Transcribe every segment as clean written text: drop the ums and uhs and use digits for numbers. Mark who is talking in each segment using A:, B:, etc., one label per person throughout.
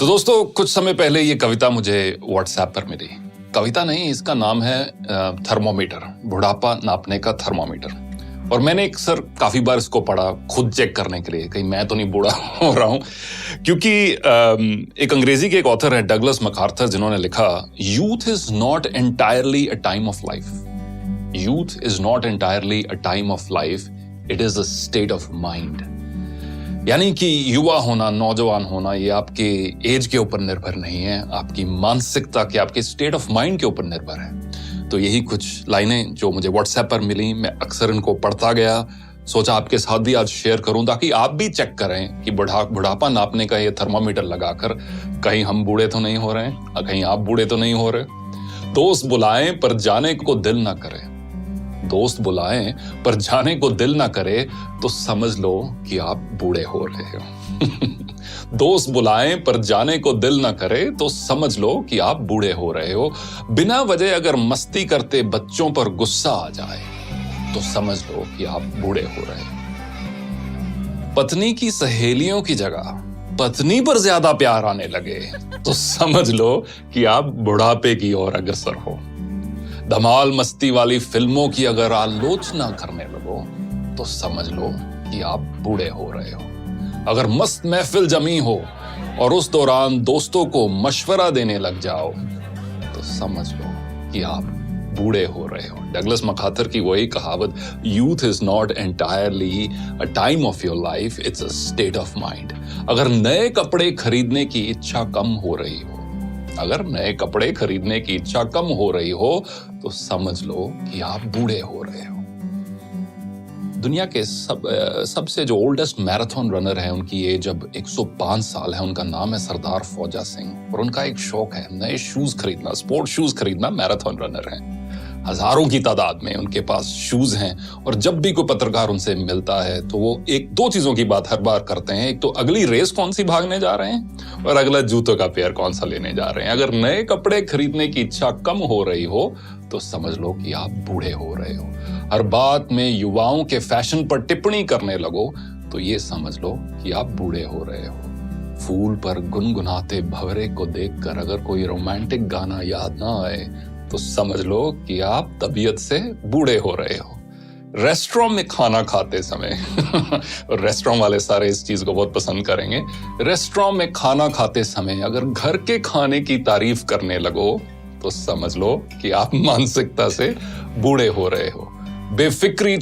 A: तो दोस्तों कुछ समय पहले ये कविता मुझे व्हाट्सएप पर मिली। कविता नहीं, इसका नाम है थर्मोमीटर, बुढ़ापा नापने का थर्मोमीटर। और मैंने काफी बार इसको पढ़ा खुद चेक करने के लिए, कहीं मैं तो नहीं बूढ़ा हो रहा हूं। क्योंकि एक अंग्रेजी के एक ऑथर है डगलस मैकार्थर, जिन्होंने लिखा, youth is not entirely a time of life. Youth is not entirely a time of life, it is a state of mind. यानी कि युवा होना, नौजवान होना, ये आपके एज के ऊपर निर्भर नहीं है, आपकी मानसिकता के, आपके स्टेट ऑफ माइंड के ऊपर निर्भर है। तो यही कुछ लाइनें जो मुझे व्हाट्सएप पर मिली, मैं अक्सर इनको पढ़ता गया, सोचा आपके साथ भी आज शेयर करूं ताकि आप भी चेक करें कि बुढ़ापा नापने का ये थर्मामीटर लगाकर कहीं हम बूढ़े तो नहीं हो रहे हैं, कहीं आप बूढ़े तो नहीं हो रहे। दोस्त बुलाएं पर जाने को दिल ना करे, दोस्त बुलाएं पर जाने को दिल ना करे तो समझ लो कि आप बूढ़े हो रहे हो। दोस्त बुलाएं पर जाने को दिल ना करे तो समझ लो कि आप बूढ़े हो रहे हो। बिना वजह अगर मस्ती करते बच्चों पर गुस्सा आ जाए तो समझ लो कि आप बूढ़े हो रहे हो। पत्नी की सहेलियों की जगह पत्नी पर ज्यादा प्यार आने लगे तो समझ लो कि आप बुढ़ापे की ओर अग्रसर हो। धमाल मस्ती वाली फिल्मों की अगर आलोचना करने लगो तो समझ लो कि आप बूढ़े हो रहे हो। अगर मस्त महफिल जमी हो और उस दौरान दोस्तों को मशवरा देने लग जाओ तो समझ लो कि आप बूढ़े हो रहे हो। डगलस मैकार्थर की वही कहावत, youth is not entirely a time of your life, it's a state of mind. अगर नए कपड़े खरीदने की इच्छा कम हो रही हो, अगर नए कपड़े खरीदने की इच्छा कम हो रही हो तो समझ लो कि आप बूढ़े हो रहे हो। दुनिया के सबसे जो ओल्डेस्ट मैराथन रनर है, उनकी एज अब 105 साल है। उनका नाम है सरदार फौजा सिंह और उनका एक शौक है नए शूज खरीदना, स्पोर्ट शूज खरीदना। मैराथन रनर है, हजारों की तादाद में उनके पास शूज हैं। और जब भी कोई पत्रकार उनसे मिलता है तो वो एक दो चीजों की बात हर बार करते हैं। एक तो अगली रेस कौन सी भागने जा रहे हैं और अगला जूतों का पेयर कौन सा लेने जा रहे हैं। अगर नए कपड़े खरीदने की इच्छा कम हो रही हो तो समझ लो कि आप बूढ़े हो रहे हो। हर बात में युवाओं के फैशन पर टिप्पणी करने लगो तो ये समझ लो कि आप बूढ़े हो रहे हो। फूल पर गुनगुनाते भंवरे को देखकर अगर कोई रोमांटिक गाना याद ना आए तो समझ लो कि आप तबीयत से बूढ़े हो रहे हो। रेस्टोरेंट में खाना खाते समय और रेस्टोरेंट वाले सारे इस चीज को बहुत पसंद करेंगे। रेस्टोरेंट में खाना खाते समय अगर घर के खाने की तारीफ करने लगो तो समझ लो कि आप मानसिकता से बूढ़े हो रहे हो। बेफिक्री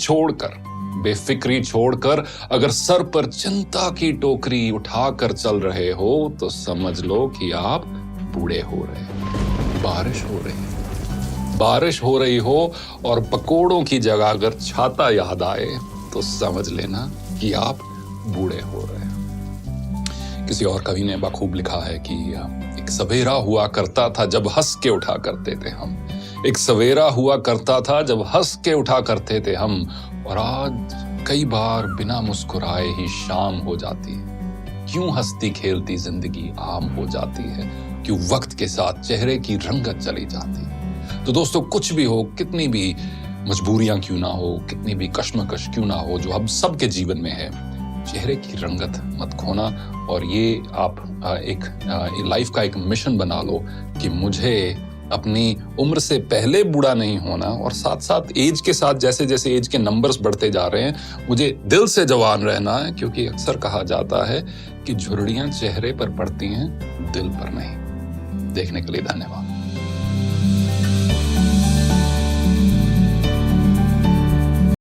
A: छोड़कर अगर सर पर चिंता की टोकरी उठाकर चल रहे हो तो समझ लो कि आप बूढ़े हो रहे हो। बारिश हो रही हो और पकोड़ों की जगह अगर छाता याद आए तो समझ लेना कि आप बूढ़े हो रहे हो। किसी और कवि ने बखूब लिखा है कि एक सवेरा हुआ करता था जब हंस के उठा करते थे हम। एक सवेरा हुआ करता था जब हंस के उठा करते थे हम, और आज कई बार बिना मुस्कुराए ही शाम हो जाती है। क्यों हंसती खेलती जिंदगी आम हो जाती है, क्यों वक्त के साथ चेहरे की रंगत चली जाती है। तो दोस्तों कुछ भी हो, कितनी भी मजबूरियां क्यों ना हो, कितनी भी कश्मकश क्यों ना हो, जो हम सबके जीवन में है, चेहरे की रंगत मत खोना। और ये आप एक लाइफ का एक मिशन बना लो कि मुझे अपनी उम्र से पहले बूढ़ा नहीं होना, और साथ साथ एज के साथ जैसे जैसे एज के नंबर्स बढ़ते जा रहे हैं मुझे दिल से जवान रहना है। क्योंकि अक्सर कहा जाता है कि झुर्रियां चेहरे पर पड़ती हैं, दिल पर नहीं। देखने के लिए धन्यवाद।